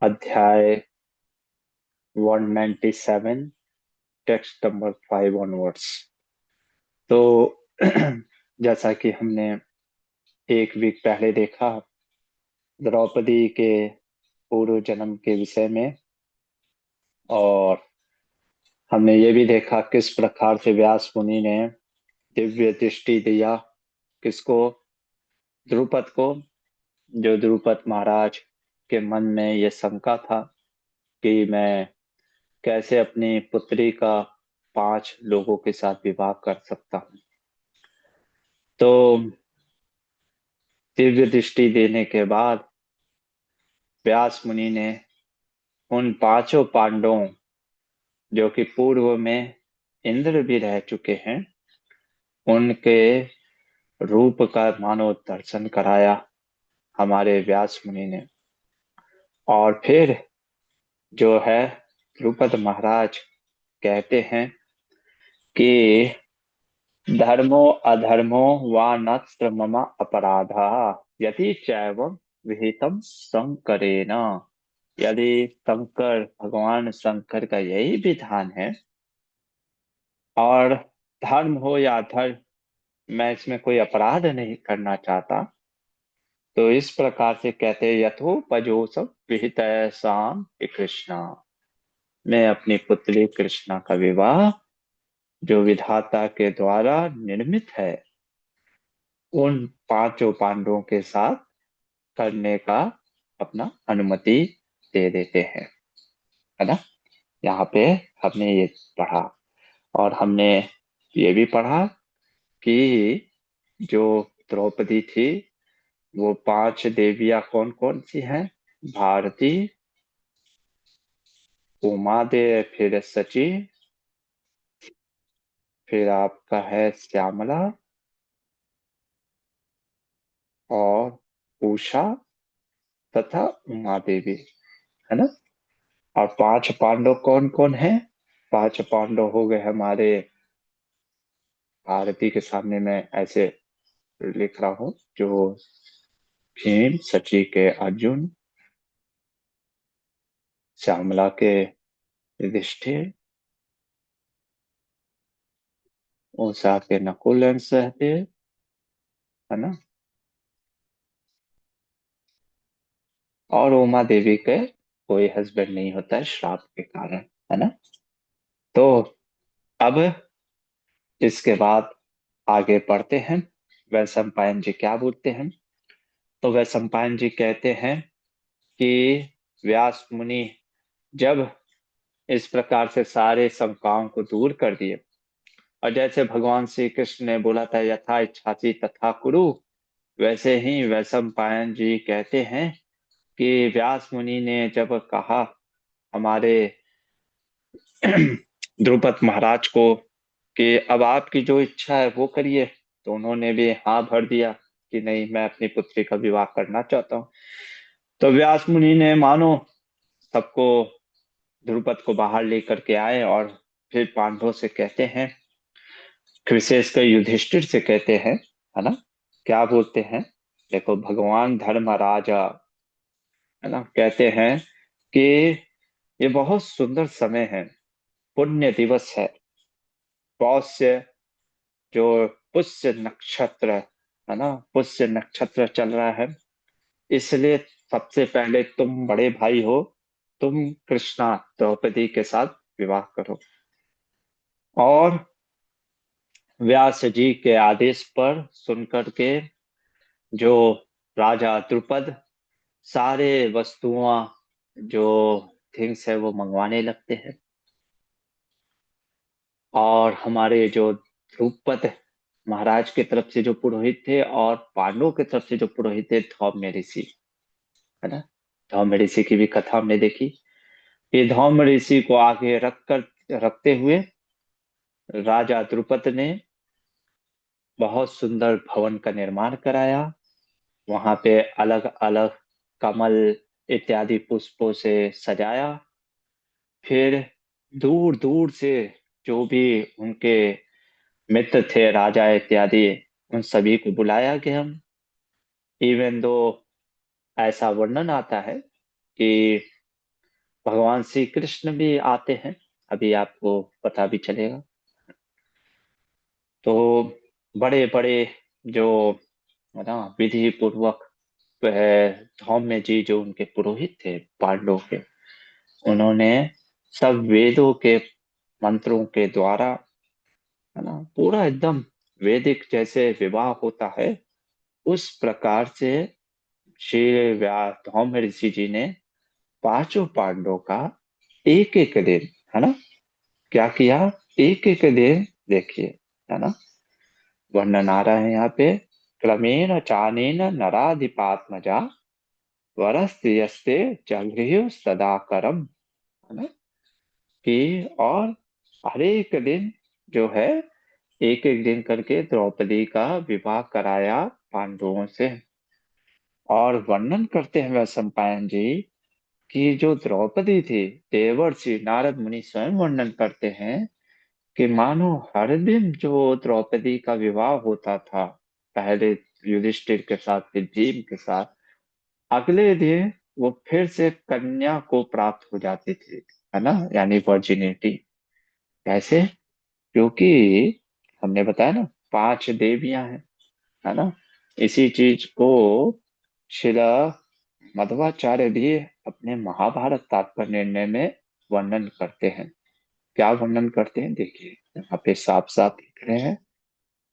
अध्याय 197, text number 5 onwards. तो जैसा कि हमने एक वीक पहले देखा, द्रौपदी के पूर्व जन्म के विषय में, और हमने ये भी देखा किस प्रकार से व्यास मुनि ने दिव्य दृष्टि दिया। किसको? द्रुपद को। जो द्रुपद महाराज के मन में ये शंका था कि मैं कैसे अपनी पुत्री का 5 लोगों के साथ विवाह कर सकता हूँ। तो दिव्य दृष्टि देने के बाद व्यास मुनि ने उन 5 पांडवों, जो कि पूर्व में इंद्र भी रह चुके हैं, उनके रूप का मानो दर्शन कराया हमारे व्यास मुनि ने। और फिर जो है, द्रुपद महाराज कहते हैं कि धर्मो अधर्मो वा नत्र मम अपराधा यदि चैवं विहितम शंकरेण। यदि शंकर, भगवान शंकर का यही विधान है, और धर्म हो या अधर्म, मैं इसमें कोई अपराध नहीं करना चाहता, तो इस प्रकार से कहते यथोपजोसम विहित शाम कृष्णा। मैं अपनी पुत्री कृष्णा का विवाह, जो विधाता के द्वारा निर्मित है, उन 5 पांडवों के साथ करने का अपना अनुमति दे देते हैं, है ना। यहाँ पे हमने ये पढ़ा, और हमने ये भी पढ़ा कि जो द्रौपदी थी, वो 5 देवियां कौन कौन सी हैं? भारती, उमा दे, फिर सची, फिर आपका है श्यामला, और उषा, तथा उमा देवी, है ना। और 5 पांडव कौन कौन है? 5 पांडव हो गए हमारे, भारती के सामने मैं ऐसे लिख रहा हूं, जो भीम, सची के अर्जुन, श्यामला के युधिष्ठिर, उषा के नकुल एंड सहदेव, है ना। और उमा देवी के कोई हस्बैंड नहीं होता है श्राप के कारण, है ना। तो अब इसके बाद आगे बढ़ते हैं। वैशंपायन जी क्या बोलते हैं? तो वैशंपायन जी कहते हैं कि व्यास मुनि जब इस प्रकार से सारे शंकाओं को दूर कर दिए, और जैसे भगवान श्री कृष्ण ने बोला था यथा इच्छासी तथा कुरु, वैसे ही वैशंपायन जी कहते हैं कि व्यास मुनि ने जब कहा हमारे द्रुपद महाराज को कि अब आपकी जो इच्छा है वो करिए, तो उन्होंने भी हाँ भर दिया कि नहीं, मैं अपनी पुत्री का विवाह करना चाहता हूँ। तो व्यास मुनि ने मानो सबको, द्रुपद को बाहर लेकर के आए, और फिर पांडवों से कहते हैं, विशेषकर युधिष्ठिर से कहते हैं, है ना। क्या बोलते हैं? देखो, भगवान धर्मराजा, है ना, कहते हैं कि ये बहुत सुंदर समय है, पुण्य दिवस है, पौष्य, जो पुष्य नक्षत्र, है ना, पुष्य नक्षत्र चल रहा है, इसलिए सबसे पहले तुम बड़े भाई हो, तुम कृष्णा द्रौपदी के साथ विवाह करो। और व्यास जी के आदेश पर सुनकर के जो राजा द्रुपद सारे वस्तुओं, जो थिंग्स है, वो मंगवाने लगते हैं। और हमारे जो द्रुपद महाराज की तरफ से जो पुरोहित थे, और पांडवों की तरफ से जो पुरोहित थे, धौम्य ऋषि, है ना। धौम्य ऋषि की भी कथा हमने देखी। ये धौम्य ऋषि को आगे रखते हुए राजा द्रुपद ने बहुत सुंदर भवन का निर्माण कराया। वहां पे अलग अलग कमल इत्यादि पुष्पों से सजाया। फिर दूर दूर से जो भी उनके मित्र थे, राजा इत्यादि, उन सभी को बुलाया गया। इवन दो ऐसा वर्णन आता है कि भगवान श्री कृष्ण भी आते हैं, अभी आपको पता भी चलेगा। तो बड़े बड़े जो है ना विधि पूर्वक वह धौम्य जी जो उनके पुरोहित थे पांडवों के, उन्होंने सब वेदों के मंत्रों के द्वारा, है ना, पूरा एकदम वैदिक जैसे विवाह होता है उस प्रकार से श्री व्यास धौम्य ऋषि जी ने पांचों पांडवों का एक एक दिन, है ना, क्या किया, एक एक दिन देखिए, है ना, वर्णन आ रहा है यहाँ पे। क्रमेण चानेन नराधिपात्मजा वरस्त्रियस्ते जगृह्य सदा करम, है ना, कि और हर एक दिन जो है एक एक दिन करके द्रौपदी का विवाह कराया पांडवों से। और वर्णन करते हैं वह सम्पायन जी कि जो द्रौपदी थी, देवर्षि नारद मुनि स्वयं वर्णन करते हैं कि मानो हर दिन जो द्रौपदी का विवाह होता था, पहले युधिष्ठिर के साथ फिर भीम के साथ, अगले दिन वो फिर से कन्या को प्राप्त हो जाती थी, है ना, यानी वर्जिनिटी। कैसे? क्योंकि हमने बताया ना, पांच देवियां हैं, है ना। इसी चीज को शिला मध्वाचार्य भी अपने महाभारत तात्पर्य निर्णय में वर्णन करते हैं। क्या वर्णन करते हैं देखिए, यहाँ पे साफ साफ लिख रहे हैं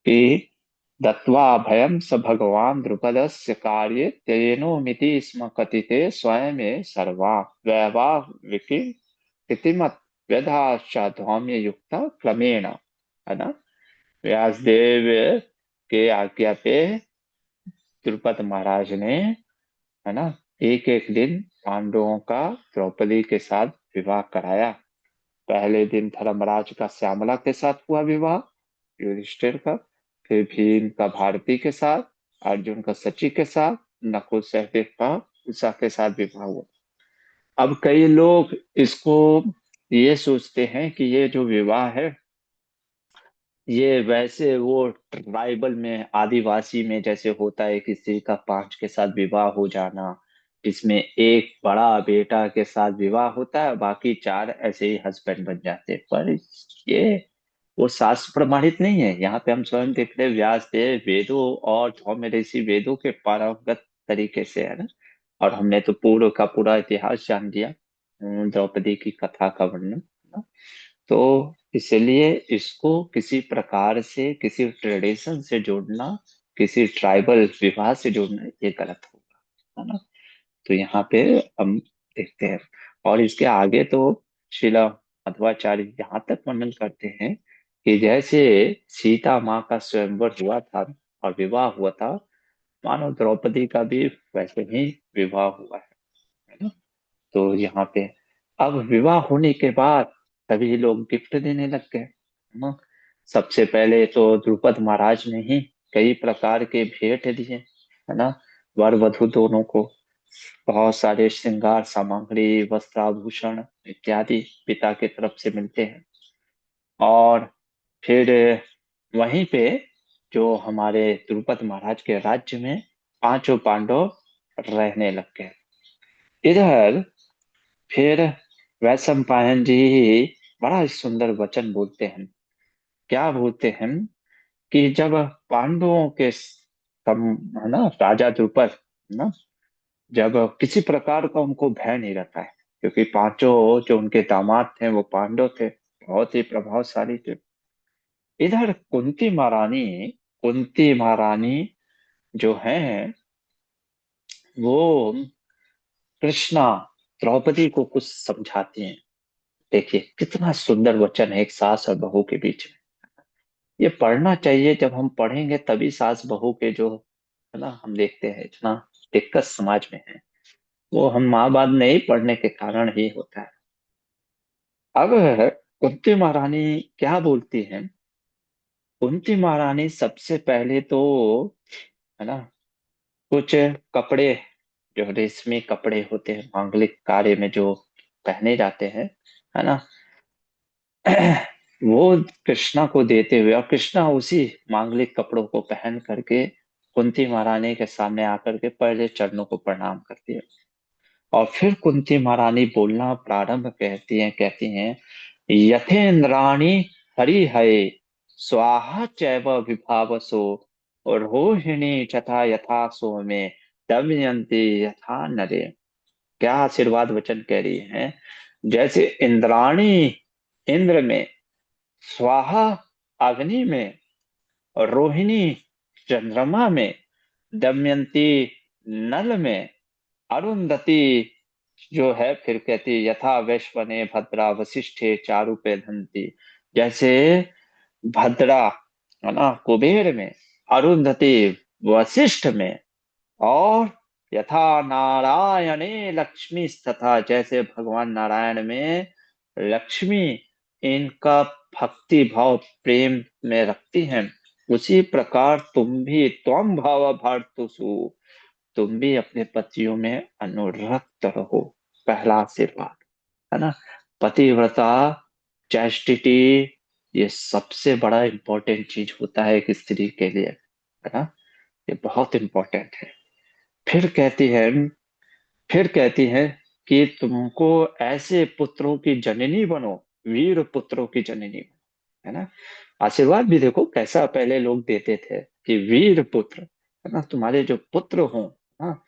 कि दत्वा भयम स भगवान द्रुपदस्य कार्ये त्यजेनोमिति स्म कथिते स्वयं सर्वा वैवाहिकी स्थितिमत व्यधाश्चाध्वाम्य युक्त क्रमेण, है ना, व्यासदेव के आज्ञा पे द्रुपद महाराज ने, है ना, एक एक दिन पांडवों का द्रौपदी के साथ विवाह कराया। पहले दिन धर्मराज का श्यामला के साथ हुआ विवाह, युधिष्ठिर का, फिर भीम का भारती के साथ, अर्जुन का सची के साथ, नकुल सहदेव का उषा के साथ विवाह हुआ। अब कई लोग इसको ये सोचते हैं कि ये जो विवाह है ये वैसे वो ट्राइबल में, आदिवासी में जैसे होता है किसी का पांच के साथ विवाह हो जाना, इसमें एक बड़ा बेटा के साथ विवाह होता है, बाकी चार ऐसे ही हस्बैंड बन जाते हैं। पर ये वो शास्त्र प्रमाणित नहीं है। यहाँ पे हम स्वयं देख रहे हैं, व्यास देव वेदों और धौम्य ऋषि वेदों के पारंगत तरीके से, है ना, और हमने तो पूर्व का पूरा इतिहास जान लिया, द्रौपदी की कथा का वर्णन, तो इसलिए इसको किसी प्रकार से किसी ट्रेडिशन से जोड़ना, किसी ट्राइबल विवाह से जोड़ना, ये गलत होगा, है ना। तो यहाँ पे हम देखते हैं, और इसके आगे तो शिला मध्वाचार्य यहाँ तक वर्णन करते हैं कि जैसे सीता माँ का स्वयंवर हुआ था और विवाह हुआ था, मानो द्रौपदी का भी वैसे ही विवाह हुआ है ना। तो यहाँ पे अब विवाह होने के बाद सभी लोग गिफ्ट देने लग गए, है ना। सबसे पहले तो द्रुपद महाराज ने ही कई प्रकार के भेंट दिए, है ना, वर वधु दोनों को। बहुत सारे श्रृंगार सामग्री, वस्त्राभूषण इत्यादि पिता की तरफ से मिलते हैं। और फिर वहीं पे जो हमारे द्रुपद महाराज के राज्य में पांचों पांडव रहने लग गए। इधर फिर वैशंपायन जी बड़ा सुंदर वचन बोलते हैं। क्या बोलते हैं कि जब पांडवों के है ना राजा द्रुपद, है ना, जब किसी प्रकार का उनको भय नहीं रहता है, क्योंकि पांचों जो उनके दामाद थे वो पांडव थे, बहुत ही प्रभावशाली थे। इधर कुंती महारानी जो है वो कृष्णा द्रौपदी को कुछ समझाती हैं। देखिए कितना सुंदर वचन है एक सास और बहू के बीच में। ये पढ़ना चाहिए, जब हम पढ़ेंगे तभी सास बहू के जो, है ना, हम देखते हैं इतना दिक्कत समाज में है, वो हम माँ बाप नहीं पढ़ने के कारण ही होता है। अब कुंती महारानी क्या बोलती है? कुंती महारानी सबसे पहले तो, है ना, कुछ कपड़े, जो रेशमी कपड़े होते हैं मांगलिक कार्य में जो पहने जाते हैं, है ना, वो कृष्णा को देते हुए, और कृष्णा उसी मांगलिक कपड़ों को पहन करके कुंती महारानी के सामने आकर के पहले चरणों को प्रणाम करती है। और फिर कुंती महारानी बोलना प्रारंभ कहती हैं, यथेंद्राणी हरिहये स्वाहा चैव विभावसो रोहिणी तथा यथा सो में दमयंती यथा नरे। क्या आशीर्वाद वचन कह रही हैं, जैसे इंद्राणी इंद्र में, स्वाहा अग्नि में, और रोहिणी चंद्रमा में, दमयंती नल में, अरुंधति जो है फिर कहती है यथा वैश्वने भद्रा वशिष्ठे चारुपे धंती। जैसे भद्रा है ना कुबेर में, अरुंधति वशिष्ठ में, और यथा नारायणे लक्ष्मी तथा जैसे भगवान नारायण में लक्ष्मी इनका भक्ति भाव प्रेम में रखती हैं, उसी प्रकार तुम भी त्वम भाव भर्तुषु, तुम भी अपने पतियों में अनुरक्त रहो। पहला आशीर्वाद है ना, पतिव्रता, चैस्टिटी, ये सबसे बड़ा इंपॉर्टेंट चीज होता है एक स्त्री के लिए, है ना, ये बहुत इंपॉर्टेंट है। फिर कहती है फिर कहती है कि तुमको ऐसे पुत्रों की जननी बनो, वीर पुत्रों की जननी बनो, है ना। आशीर्वाद भी देखो कैसा पहले लोग देते थे कि वीर पुत्र, है ना, तुम्हारे जो पुत्र हों, हाँ,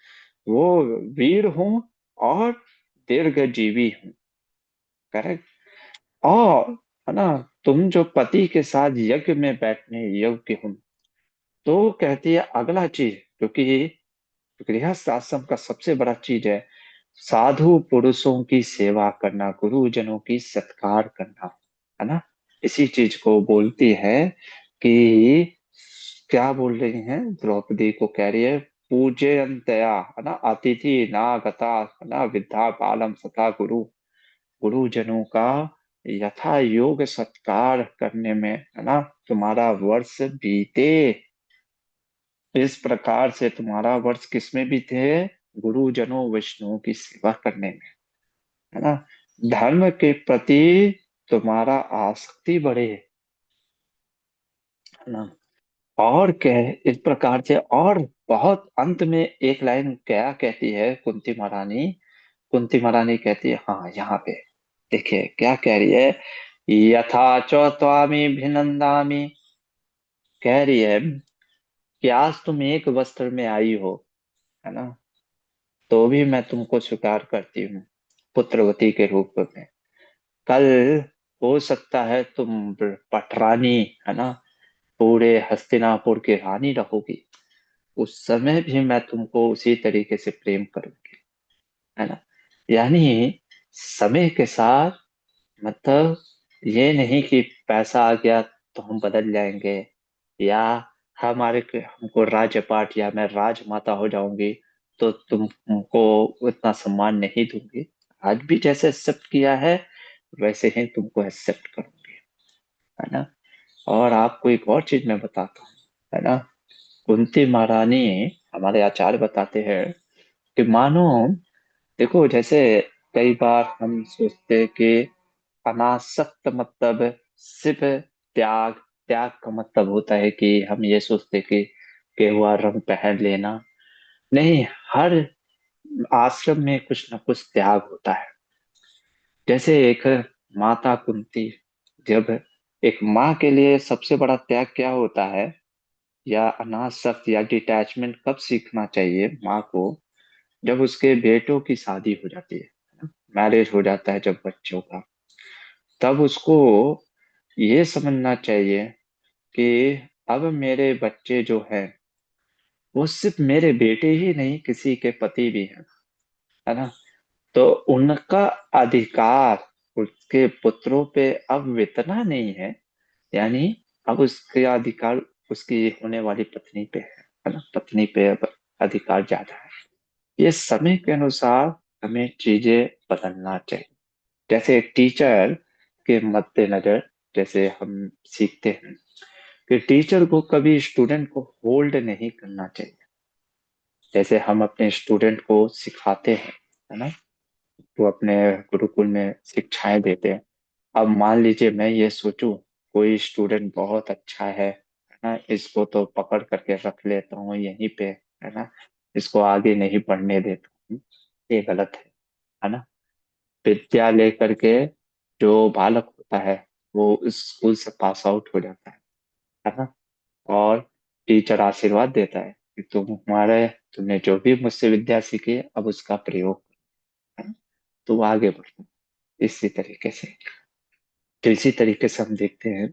वो वीर हों और दीर्घजीवी हों। करेक्ट। और है ना, तुम जो पति के साथ यज्ञ में बैठने योग्य हो। तो कहती है अगला चीज, क्योंकि गृहस्थ आश्रम का सबसे बड़ा चीज है साधु पुरुषों की सेवा करना, गुरुजनों की सत्कार करना, है ना। इसी चीज को बोलती है कि क्या बोल रही हैं, द्रौपदी को कह रही है पूजयंतया, है ना, अतिथि नागता, है ना, विद्या बालम सता गुरु, गुरुजनों का यथा योग सत्कार करने में, है ना, तुम्हारा वर्ष बीते। इस प्रकार से तुम्हारा वर्ष किसमें बीते, गुरुजनों वैष्णवों की सेवा करने में, है ना, धर्म के प्रति तुम्हारा आसक्ति बढ़े, है ना। और कह इस प्रकार से, और बहुत अंत में एक लाइन क्या कहती है कुंती महारानी कहती है, हाँ यहाँ पे देखिए क्या कह रही है, यथा च त्वामि भिनन्दामि, कह रही है कि आज तुम एक वस्त्र में आई हो, है ना, तो भी मैं तुमको स्वीकार करती हूँ पुत्रवती के रूप में। कल हो सकता है तुम पटरानी, है ना, पूरे हस्तिनापुर की रानी रहोगी, उस समय भी मैं तुमको उसी तरीके से प्रेम करूंगी, है ना। यानी समय के साथ, मतलब ये नहीं कि पैसा आ गया तो हम बदल जाएंगे, या हमको राज्यपाट या मैं राजमाता हो जाऊंगी तो तुमको उतना सम्मान नहीं दूंगी। आज भी जैसे एक्सेप्ट किया है वैसे ही तुमको एक्सेप्ट करूंगी, है ना। और आपको एक और चीज मैं बताता हूँ, है ना, कुंती महारानी, हमारे आचार्य बताते हैं कि मानो देखो जैसे कई बार हम सोचते हैं कि अनासक्त मतलब सिर्फ त्याग, त्याग का मतलब होता है कि हम ये सोचते हैं कि गेरुआ रंग पहन लेना। नहीं, हर आश्रम में कुछ ना कुछ त्याग होता है। जैसे एक माता कुंती, जब एक माँ के लिए सबसे बड़ा त्याग क्या होता है, या अनासक्त या डिटैचमेंट कब सीखना चाहिए माँ को, जब उसके बेटों की शादी हो जाती है, मैरिज हो जाता है जब बच्चों का, तब उसको ये समझना चाहिए कि अब मेरे बच्चे जो हैं वो सिर्फ मेरे बेटे ही नहीं, किसी के पति भी हैं, है ना। तो उनका अधिकार उसके पुत्रों पे अब इतना नहीं है, यानी अब उसके अधिकार उसकी होने वाली पत्नी पे है ना, पत्नी पे अब अधिकार ज्यादा है। ये समय के अनुसार हमें चीजें बदलना चाहिए। जैसे एक टीचर के मद्देनजर, जैसे हम सीखते हैं कि टीचर को कभी स्टूडेंट को होल्ड नहीं करना चाहिए। जैसे हम अपने स्टूडेंट को सिखाते हैं, है ना, वो अपने गुरुकुल में शिक्षाएं देते हैं। अब मान लीजिए मैं ये सोचूं कोई स्टूडेंट बहुत अच्छा है ना, इसको तो पकड़ करके रख लेता हूँ यहीं पे, है ना, इसको आगे नहीं बढ़ने देता हूँ, ये गलत है। है ना। विद्या लेकर के जो बालक होता है वो उस स्कूल से पास आउट हो जाता है ना। और टीचर आशीर्वाद देता है कि तुमने जो भी मुझसे विद्या सीखी है, अब उसका प्रयोग, है ना, तो वो आगे बढ़ता है इसी तरीके से। तो इसी तरीके से हम देखते हैं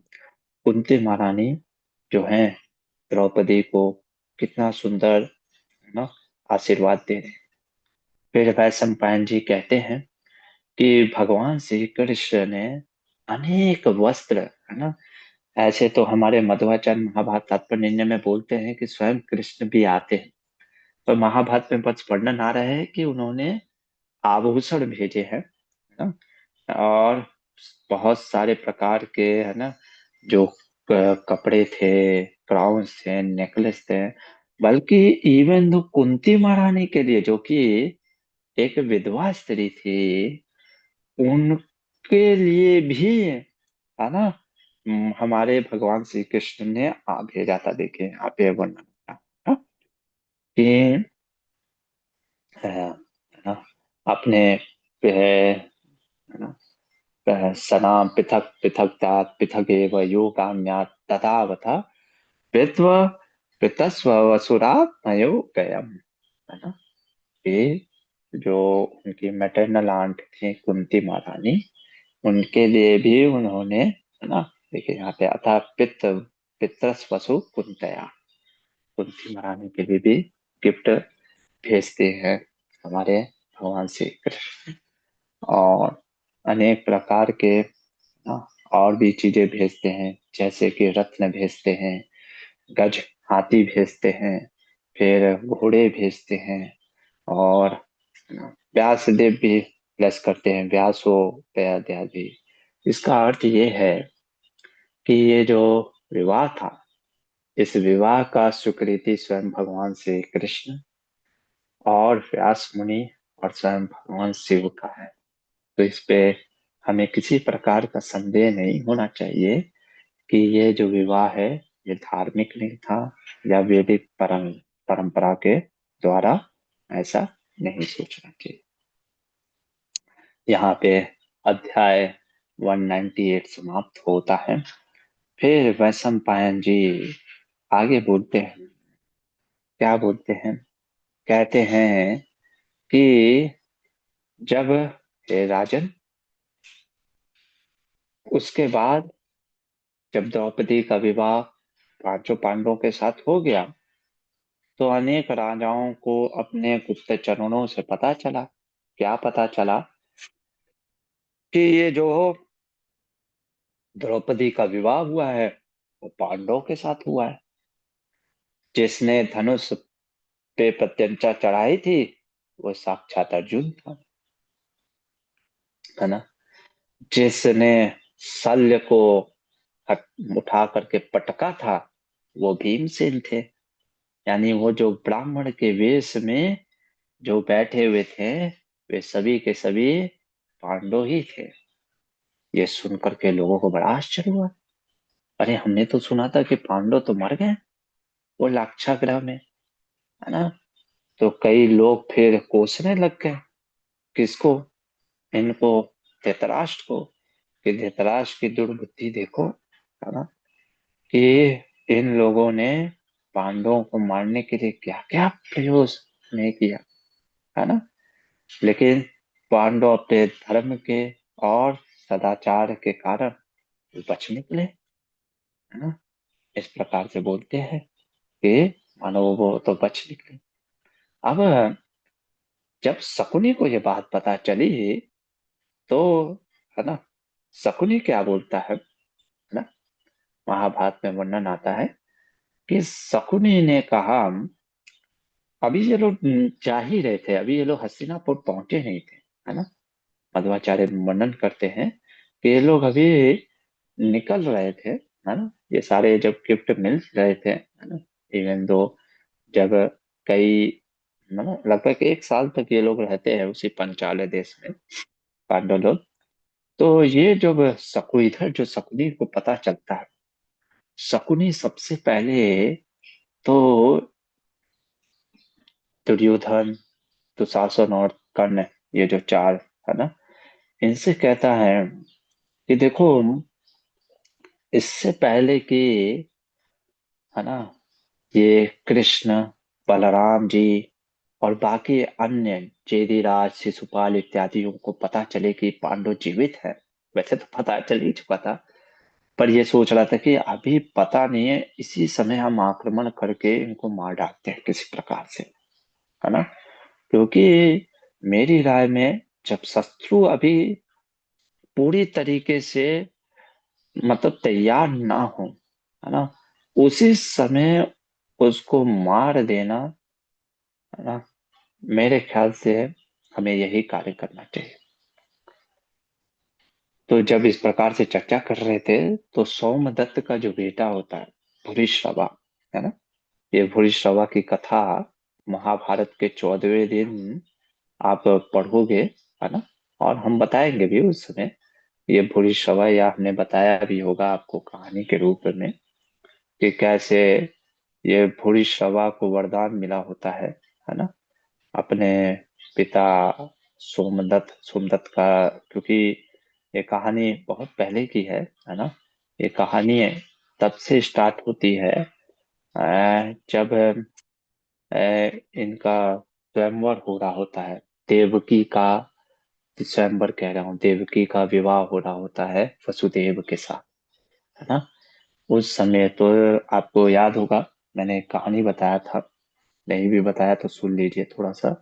कुंती महारानी जो है द्रौपदी को कितना सुंदर, है ना, आशीर्वाद दे रहे हैं। फिर वैशंपायन जी कहते हैं कि भगवान श्री कृष्ण ने अनेक वस्त्र, है ना, ऐसे तो हमारे मध्वाचार्य महाभारत तात्पर्य निर्णय में बोलते हैं कि स्वयं कृष्ण भी आते हैं, पर महाभारत में बस वर्णन आ रहा है कि उन्होंने आभूषण भेजे हैं, है ना, और बहुत सारे प्रकार के, है ना, जो कपड़े थे, क्राउन्स थे, नेकलेस थे। बल्कि इवन तो कुंती महारानी के लिए, जो कि एक विधवा स्त्री थी, उनके लिए भी, है ना, हमारे भगवान श्री कृष्ण ने भेजा था। देखिए यहाँ पे वर्णन था, हाँ, कि है ना, अपने है ना, सनाम पृथक पृथक तात पृथक एव योगान्यात् तथावथा पित्व पितस्व वसुरात्मयो गयम, है ना। ये जो उनकी मैटरनल आंट थी कुंती महारानी, उनके लिए भी उन्होंने, है ना, देखिए यहाँ पे अथा पितरस वसु कुंतया, कुंती महारानी के लिए भी गिफ्ट भेजते हैं हमारे भगवान श्री कृष्ण। और अनेक प्रकार के, हाँ, और भी चीजें भेजते हैं, जैसे कि रत्न भेजते हैं, गज हाथी भेजते हैं, फिर घोड़े भेजते हैं, और व्यास देव भी प्लस करते हैं, व्यासो दयादि। इसका अर्थ ये है कि ये जो विवाह था, इस विवाह का स्वीकृति स्वयं भगवान श्री कृष्ण और व्यास मुनि और स्वयं भगवान शिव का है। तो इस पे हमें किसी प्रकार का संदेह नहीं होना चाहिए कि ये जो विवाह है ये धार्मिक नहीं था या वैदिक परंपरा के द्वारा, ऐसा नहीं सोचना चाहिए। यहाँ पे अध्याय 198 समाप्त होता है। फिर वैशंपायन जी आगे बोलते हैं, क्या बोलते हैं, कहते हैं कि जब, हे राजन, उसके बाद जब द्रौपदी का विवाह पांचों पांडवों के साथ हो गया, तो अनेक राजाओं को अपने गुप्तचरणों से पता चला। क्या पता चला? कि ये जो द्रौपदी का विवाह हुआ है वो पांडवों के साथ हुआ है। जिसने धनुष पे प्रत्यंचा चढ़ाई थी वो साक्षात अर्जुन था, है ना। जिसने शल्य को उठा करके पटका था वो भीमसेन थे। यानी वो जो ब्राह्मण के वेश में जो बैठे हुए थे वे सभी के सभी पांडव ही थे। ये सुनकर के लोगों को बड़ा आश्चर्य हुआ। अरे हमने तो सुना था कि पांडव तो मर गए वो लाक्षागृह में, है ना। तो कई लोग फिर कोसने लग गए, किसको? इनको, धृतराष्ट्र को, कि धृतराष्ट्र की दुर्बुद्धि देखो, है ना, कि इन लोगों ने पांडवों को मारने के लिए क्या क्या प्रयोग नहीं किया, है ना। लेकिन पांडव अपने धर्म के और सदाचार के कारण बच निकले, है ना। इस प्रकार से बोलते हैं कि मानो वो तो बच निकले। अब जब शकुनी को ये बात पता चली तो, है ना, शकुनी क्या बोलता है ना, महाभारत में वर्णन आता है कि शकुनी ने कहा, अभी ये लोग जा ही रहे थे, अभी ये लोग हस्तिनापुर पहुंचे नहीं थे, है ना। मध्वाचार्य वर्णन करते हैं कि ये लोग अभी निकल रहे थे, है ना। ये सारे जब गिफ्ट मिल रहे थे, है ना, इवन दो, जब कई, मतलब लगभग 1 साल तक ये लोग रहते हैं उसी पंचालय देश में, पांडव लोग। तो ये जब इधर जो शकुनी को पता चलता है, शकुनी सबसे पहले तो दुर्योधन, दुशासन और कर्ण, ये जो चार है ना, इनसे कहता है कि देखो, इससे पहले कि है ना ये कृष्ण, बलराम जी और बाकी अन्य चेदीराज, शिशुपाल इत्यादियों को पता चले कि पांडव जीवित है, वैसे तो पता चल ही चुका था, पर ये सोच रहा था कि अभी पता नहीं है, इसी समय हम आक्रमण करके इनको मार डालते हैं किसी प्रकार से, है ना। क्योंकि मेरी राय में जब शत्रु अभी पूरी तरीके से मतलब तैयार ना हो, है ना, उसी समय उसको मार देना, है ना, मेरे ख्याल से हमें यही कार्य करना चाहिए। तो जब इस प्रकार से चर्चा कर रहे थे, तो सोमदत्त का जो बेटा होता है भूरिश्रवा, है ना, ये भूरिश्रवा की कथा महाभारत के 14वें दिन आप पढ़ोगे, है ना, और हम बताएंगे भी उस समय। ये भूरिश्रवा, या हमने बताया भी होगा आपको कहानी के रूप में, कि कैसे ये भूरिश्रवा को वरदान मिला होता है ना, अपने पिता सोमदत्त, सोमदत्त का, क्योंकि ये कहानी बहुत पहले की है ना। ये कहानी तब से स्टार्ट होती है जब इनका स्वयंवर हो रहा होता है, देवकी का, स्वयंवर कह रहा हूँ, देवकी का विवाह हो रहा होता है वसुदेव के साथ, है ना। उस समय तो आपको याद होगा, मैंने एक कहानी बताया था, नहीं भी बताया तो सुन लीजिए थोड़ा सा।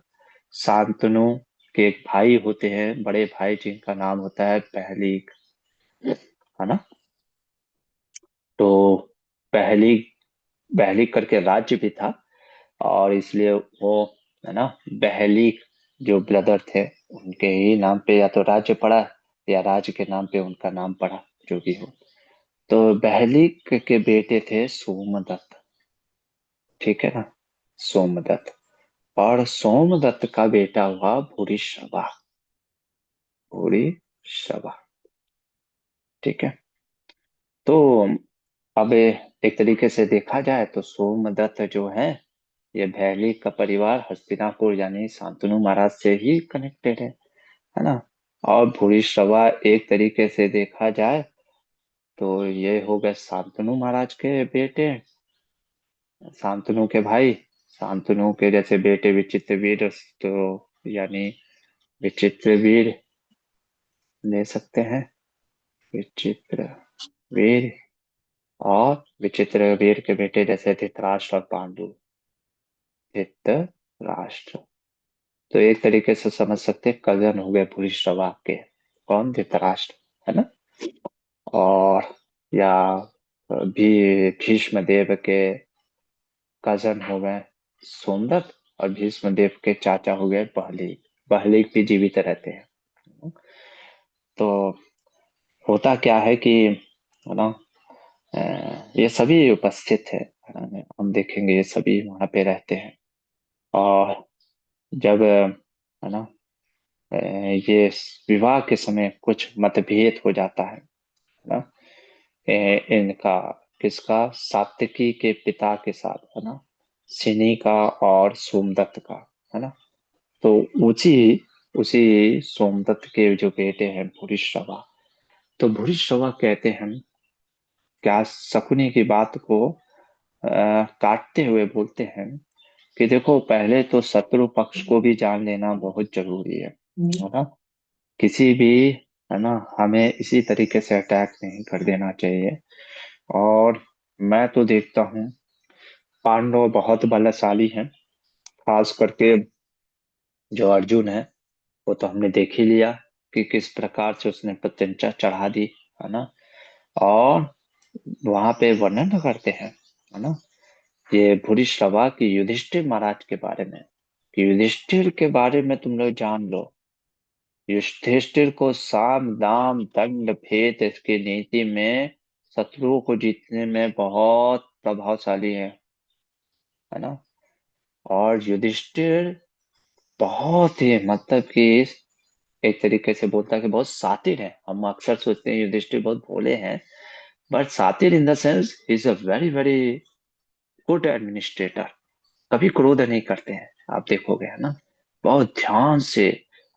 शांतनु के एक भाई होते हैं, बड़े भाई, जिनका नाम होता है पहलीक, है ना। तो पहली बहलीक करके राज्य भी था, और इसलिए वो, है ना, बहलीक जो ब्रदर थे, उनके ही नाम पे या तो राज्य पड़ा, या राज्य के नाम पे उनका नाम पड़ा, जो भी हो। तो बहलीक के बेटे थे सोमदत्त, ठीक है ना, सोमदत्त। और सोमदत्त का बेटा हुआ भूरिश्रवा, भूरिश्रवा, ठीक है। तो अब एक तरीके से देखा जाए तो सोमदत्त जो है, ये भैली का परिवार हस्तिनापुर यानी शांतनु महाराज से ही कनेक्टेड है ना। और भूरिश्रवा एक तरीके से देखा जाए तो ये हो गए शांतनु महाराज के बेटे, शांतनु के भाई, शांतनु के जैसे बेटे विचित्रवीर, तो यानी विचित्रवीर ले सकते हैं, विचित्रवीर। और विचित्रवीर के बेटे जैसे धृतराष्ट्र और पांडु, धृतराष्ट्र, तो एक तरीके से समझ सकते हैं कजन हो गए भूरिश्रवा के, कौन, धृतराष्ट्र, है ना। और या भी भीष्म देव के कजन हो गए सोमदत्त, और भीष्म देव के चाचा हो गए बहलीक, बहलीक भी जीवित रहते हैं। तो होता क्या है कि, है ना, ये सभी उपस्थित है, हम देखेंगे ये सभी वहां पे रहते हैं। और जब, है ना, ये विवाह के समय कुछ मतभेद हो जाता है ना, इनका, किसका, सात्यकी के पिता के साथ, है ना, सिनी का और सोमदत्त का, है ना। तो उसी उसी सोमदत्त के जो बेटे हैं भूरिश्रवा, तो भूरिश्रवा कहते हैं, क्या शकुनी की बात को काटते हुए बोलते हैं कि देखो, पहले तो शत्रु पक्ष को भी जान लेना बहुत जरूरी है ना। किसी भी, है ना, हमें इसी तरीके से अटैक नहीं कर देना चाहिए। और मैं तो देखता हूँ पांडव बहुत बलशाली हैं, खास करके जो अर्जुन है, वो तो हमने देख ही लिया कि किस प्रकार से उसने प्रत्यंचा चढ़ा दी, है ना। और वहां पे वर्णन करते हैं, है ना, ये भूरिश्रवा की युधिष्ठिर महाराज के बारे में, कि युधिष्ठिर के बारे में तुम लोग जान लो, युधिष्ठिर को साम दाम दंड भेद इसकी नीति में शत्रुओं को जीतने में बहुत प्रभावशाली है ना। और युधिष्ठिर बहुत ही, मतलब कि एक तरीके से बोलता है कि बहुत शातिर है। हम अक्सर सोचते हैं युधिष्ठिर बहुत भोले हैं, बट शातिर in the sense is a very very good administrator, कभी क्रोध नहीं करते हैं, आप देखोगे, है ना, बहुत ध्यान से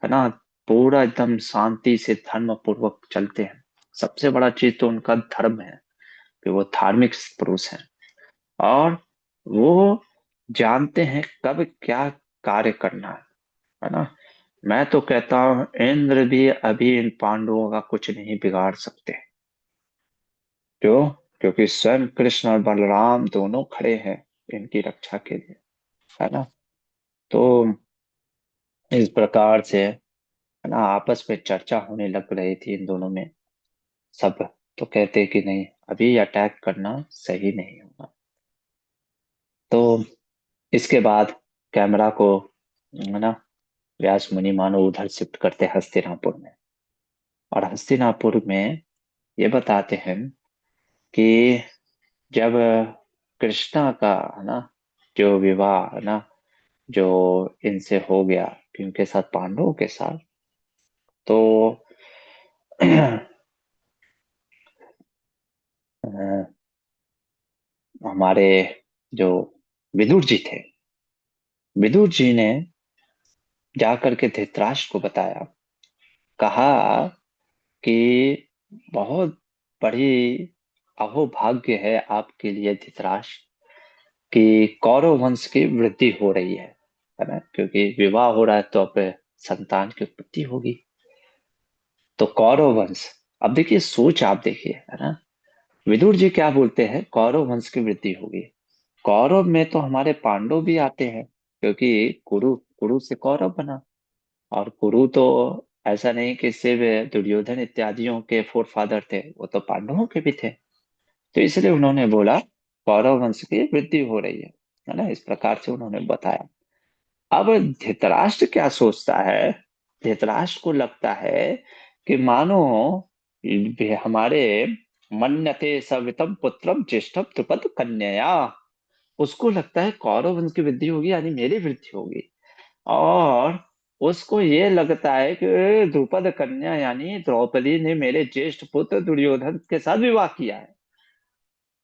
है ना, पूरा एकदम शांति से धर्म पूर्वक चलते हैं। सबसे बड़ा चीज तो उनका धर्म है कि वो धार्मिक पुरुष हैं। और वो जानते हैं कब क्या कार्य करना है ना। मैं तो कहता हूँ इंद्र भी अभी इन पांडवों का कुछ नहीं बिगाड़ सकते। क्यों? क्योंकि स्वयं कृष्ण और बलराम दोनों खड़े हैं इनकी रक्षा के लिए, है ना। तो इस प्रकार से, है ना, आपस में चर्चा होने लग रही थी इन दोनों में। सब तो कहते कि नहीं, अभी अटैक करना सही नहीं होगा। तो इसके बाद कैमरा को, है ना, व्यास मुनि मानो उधर शिफ्ट करते हैं हस्तिनापुर में। और हस्तिनापुर में ये बताते हैं कि जब कृष्णा का, है ना, जो विवाह, है ना, जो इनसे हो गया, इनके साथ पांडवों के साथ, तो अ, हमारे जो विदुर जी थे, विदुर जी ने जाकर के धृतराष्ट्र को बताया, कहा कि बहुत बड़ी अहोभाग्य है आपके लिए धृतराष्ट्र कि कौरव वंश की वृद्धि हो रही है ना, क्योंकि विवाह हो रहा है तो अब संतान की उत्पत्ति होगी। तो कौरव वंश, अब देखिए सोच आप देखिए, है ना, विदुर जी क्या बोलते हैं, कौरव वंश की वृद्धि होगी। कौरव में तो हमारे पांडव भी आते हैं, क्योंकि कुरु कुरु से कौरव बना। और कुरु तो ऐसा नहीं कि सिर्फ दुर्योधन इत्यादियों के फोर फादर थे, वो तो पांडवों के भी थे। तो इसलिए उन्होंने बोला कौरव वंश की वृद्धि हो रही है ना, इस प्रकार से उन्होंने बताया। अब धृतराष्ट्र क्या सोचता है, धृतराष्ट्र को लगता है कि मानो हमारे मन्यते सवितम पुत्रम ज्येष्ठम द्रुपद कन्यया, उसको लगता है कौरव वंश की वृद्धि होगी यानी मेरी वृद्धि होगी। और उसको ये लगता है कि द्रुपद कन्या यानी द्रौपदी ने मेरे ज्येष्ठ पुत्र दुर्योधन के साथ विवाह किया है।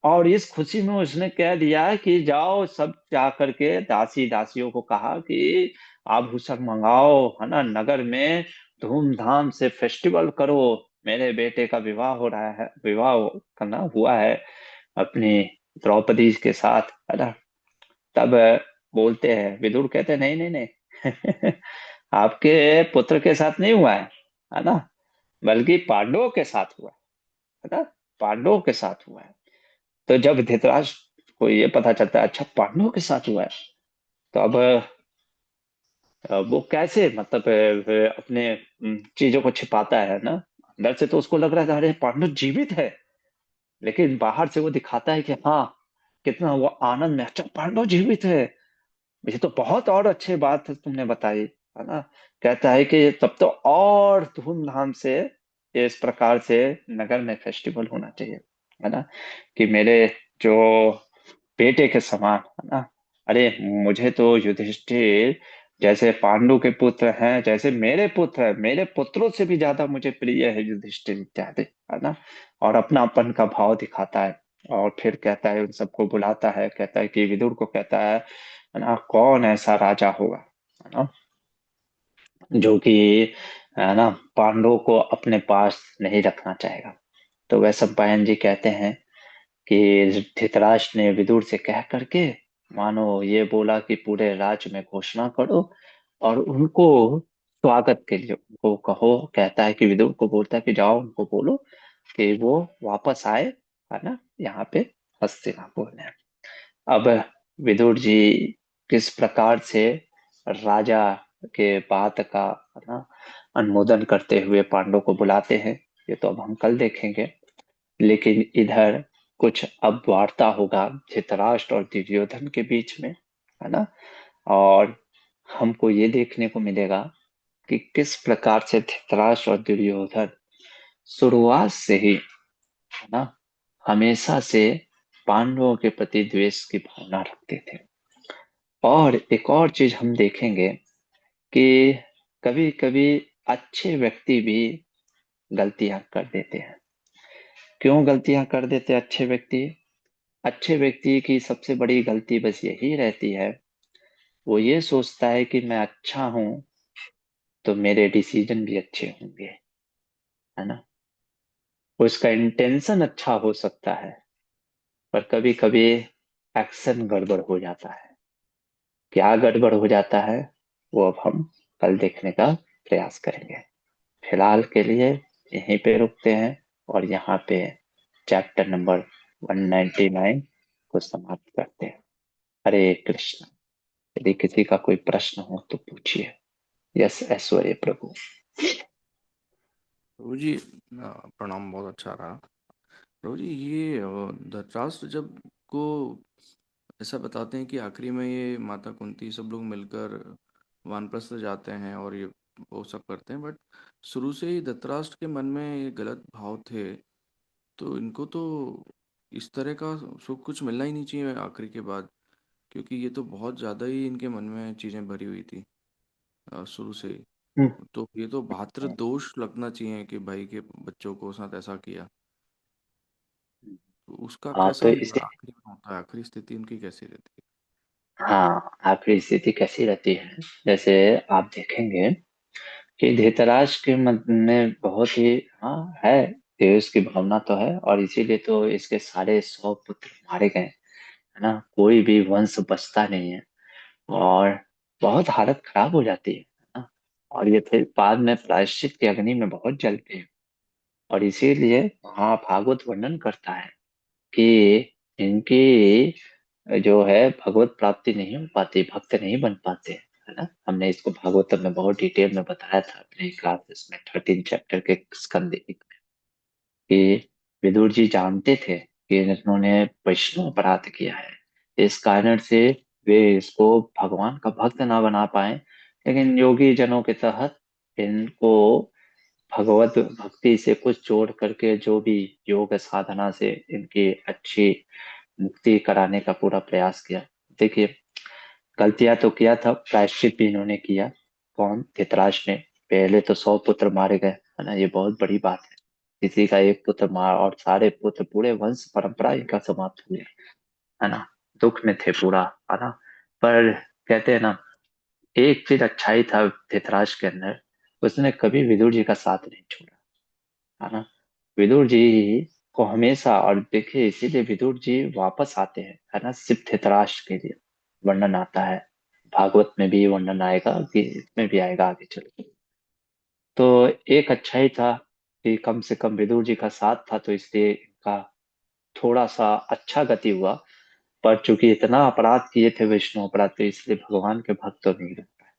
और इस खुशी में उसने कह दिया कि जाओ, सब जा करके दासी दासियों को कहा कि आभूषण मंगाओ, है ना, नगर में धूमधाम से फेस्टिवल करो, मेरे बेटे का विवाह हो रहा है, विवाह करना हुआ है अपनी द्रौपदी के साथ, है ना। तब बोलते हैं, विदुर कहते हैं, नहीं नहीं नहीं आपके पुत्र के साथ नहीं हुआ है ना, बल्कि पांडवों के साथ हुआ है ना, पांडवों के साथ हुआ है। तो जब धृतराष्ट्र को ये पता चलता है अच्छा पांडवों के साथ हुआ है, तो अब वो कैसे, मतलब अपने चीजों को छिपाता है ना। अंदर से तो उसको लग रहा था अरे पांडव जीवित है, लेकिन बाहर से वो दिखाता है कि हाँ, कितना वो आनंद में, अच्छा पांडव जीवित है, ये तो बहुत और अच्छी बात है तुमने बताई, है ना। कहता है कि तब तो और धूमधाम से इस प्रकार से नगर में फेस्टिवल होना चाहिए, है ना, कि मेरे जो बेटे के समान, है ना। अरे मुझे तो युधिष्ठिर जैसे पांडु के पुत्र हैं, जैसे मेरे पुत्र हैं, मेरे पुत्रों से भी ज्यादा मुझे प्रिय है युधिष्ठिर इत्यादि, है ना। और अपनापन का भाव दिखाता है। और फिर कहता है, उन सबको बुलाता है, कहता है कि विदुर को कहता है ना, कौन ऐसा राजा होगा, है ना, जो कि, है ना, पांडवों को अपने पास नहीं रखना चाहेगा। तो वह सब पायन जी कहते हैं कि धृतराष्ट्र ने विदुर से कह करके मानो ये बोला कि पूरे राज्य में घोषणा करो और उनको स्वागत के लिए उनको कहो। कहता है कि विदुर को बोलता है कि जाओ उनको बोलो कि वो वापस आए, है ना, यहाँ पे हस्तिनापुर में। अब विदुर जी किस प्रकार से राजा के बात का, है ना, अनुमोदन करते हुए पांडवों को बुलाते हैं, ये तो अब हम कल देखेंगे। लेकिन इधर कुछ अब वार्ता होगा धृतराष्ट्र और दुर्योधन के बीच में, है ना। और हमको ये देखने को मिलेगा कि किस प्रकार से धृतराष्ट्र और दुर्योधन शुरुआत से ही, है ना, हमेशा से पांडवों के प्रति द्वेष की भावना रखते थे। और एक और चीज हम देखेंगे कि कभी कभी अच्छे व्यक्ति भी गलतियां कर देते हैं। क्यों गलतियां कर देते हैं अच्छे व्यक्ति? अच्छे व्यक्ति की सबसे बड़ी गलती बस यही रहती है, वो ये सोचता है कि मैं अच्छा हूं तो मेरे डिसीजन भी अच्छे होंगे, है ना। उसका इंटेंशन अच्छा हो सकता है, पर कभी कभी एक्शन गड़बड़ हो जाता है। क्या गड़बड़ हो जाता है वो अब हम कल देखने का प्रयास करेंगे। फिलहाल के लिए यहीं पे रुकते हैं और यहाँ पे चैप्टर नंबर 199 को समाप्त करते हैं। हरे कृष्ण। यदि किसी का कोई प्रश्न हो तो पूछिए। यस ऐश्वर्य प्रभु। प्रभु जी, प्रणाम। बहुत अच्छा रहा। प्रभु जी, ये धृतराष्ट्र जब को ऐसा बताते हैं कि आखिरी में ये माता कुंती सब लोग मिलकर वानप्रस्थ जाते हैं और ये वो सब करते हैं, बट शुरू से ही धृतराष्ट्र के मन में ये गलत भाव थे। तो इनको तो इस तरह का सुख कुछ मिलना ही नहीं चाहिए आखिरी के बाद, क्योंकि ये तो बहुत ज़्यादा ही इनके मन में चीज़ें भरी हुई थी शुरू से ही। हम्म, तो ये तो भातृ दोष लगना चाहिए कि भाई के बच्चों को साथ ऐसा किया। तो उसका हाँ कैसा तो अंत इसे, आखिरी में होता है? आखिरी स्थिति उनकी कैसी रहती हाँ आखिरी स्थिति कैसी रहती है, जैसे आप देखेंगे कि धृतराष्ट्र के मन में बहुत ही, हाँ है, देश की भावना तो है, और इसीलिए तो इसके सारे 100 पुत्र मारे गए, है ना। कोई भी वंश बचता नहीं है, और बहुत हालत खराब हो जाती है ना। और ये फिर बाद में प्रायश्चित की अग्नि में बहुत जलते हैं। और इसीलिए वहाँ भागवत वर्णन करता है कि इनकी जो है भगवत प्राप्ति नहीं हो पाती, भक्त नहीं बन पाते, है ना। हमने इसको भागवतम में बहुत डिटेल में बताया था अपने क्लासेस में 13 चैप्टर के स्कंद एक में, कि विदुर जी जानते थे कि इन्होंने वैष्णव अपराध किया है, इस कारण से वे इसको भगवान का भक्त ना बना पाए। लेकिन योगी जनों के तहत इनको भगवत भक्ति से कुछ जोड़ करके जो भी योग साधना से इनकी अच्छी मुक्ति कराने का पूरा प्रयास किया। देखिए, गलतियां तो किया था, प्रायश्चित भी इन्होंने किया। कौन? धृतराष्ट्र ने। पहले तो 100 पुत्र मारे गए, है ना, ये बहुत बड़ी बात है। किसी का एक पुत्र मार और सारे पुत्र, पूरे वंश परंपरा इनका समाप्त हुए, है ना। दुख में थे पूरा, है ना। पर कहते हैं ना, एक चीज अच्छाई था धृतराष्ट्र के अंदर, उसने कभी विदुर जी का साथ नहीं छोड़ा, है ना। विदुर जी को हमेशा, और देखिए इसीलिए विदुर जी वापस आते हैं, है ना, सिर्फ धृतराष्ट्र के लिए। वर्णन आता है, भागवत में भी वर्णन आएगा, कि इसमें भी आएगा आगे चल के। तो एक अच्छा ही था कि कम से कम विदुर जी का साथ था, तो इसलिए इनका थोड़ा सा अच्छा गति हुआ। पर चूंकि इतना अपराध किए थे, विष्णु अपराध, तो इसलिए भगवान के भक्त तो नहीं रह पाए।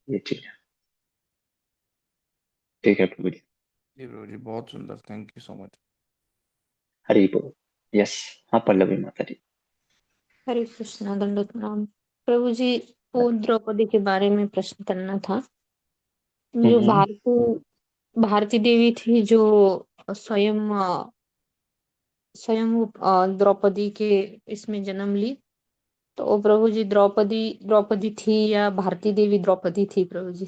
ये चीज है। ठीक है प्रभु जी। है? जी प्रभु जी, बहुत सुंदर। Thank you so much. Hari बोल। यस। हाँ पल्लवी माता जी। हरे कृष्णा, दंडोत प्रणाम। प्रभु जी, वो द्रौपदी के बारे में प्रश्न करना था। जो हम्म। भारती देवी थी, जो स्वयं स्वयं वो, द्रौपदी के इसमें जन्म ली। तो वो प्रभु जी, द्रौपदी द्रौपदी थी या भारती देवी द्रौपदी थी प्रभु जी?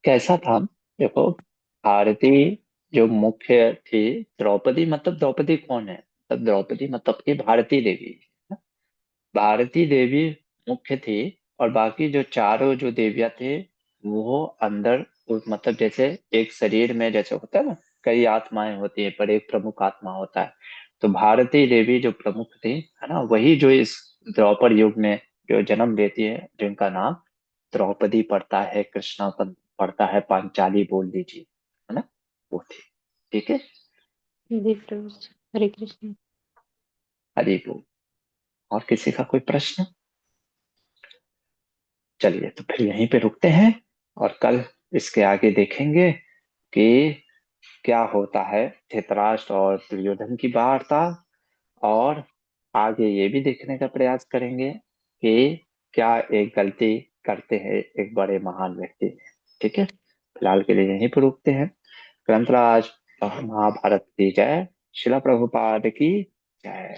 कैसा था? देखो, भारती जो मुख्य थी, द्रौपदी मतलब द्रौपदी कौन है? तब द्रौपदी मतलब कि भारती देवी। भारती देवी मुख्य थी, और बाकी जो चारों जो देवियां थे, वो अंदर मतलब जैसे एक शरीर में जैसे होता है ना, कई आत्माएं होती है, पर एक प्रमुख आत्मा होता है। तो भारती देवी जो प्रमुख थी, है ना, वही जो इस द्रौपद युग में जो जन्म लेती है, जिनका नाम द्रौपदी पड़ता है, कृष्णा पड़ता है, पांचाली बोल लीजिए, है ना, वो थी। ठीक है। जी प्रभु जी, हरे कृष्ण। हरि बोल। और किसी का कोई प्रश्न? चलिए तो फिर यहीं पे रुकते हैं, और कल इसके आगे देखेंगे कि क्या होता है धृतराष्ट्र और दुर्योधन की वार्ता। और आगे ये भी देखने का प्रयास करेंगे कि क्या एक गलती करते हैं एक बड़े महान व्यक्ति। ठीक है। फिलहाल के लिए यहीं पर रुकते हैं। ग्रंथराज महाभारत की जय। शिला प्रभुपाद की जय।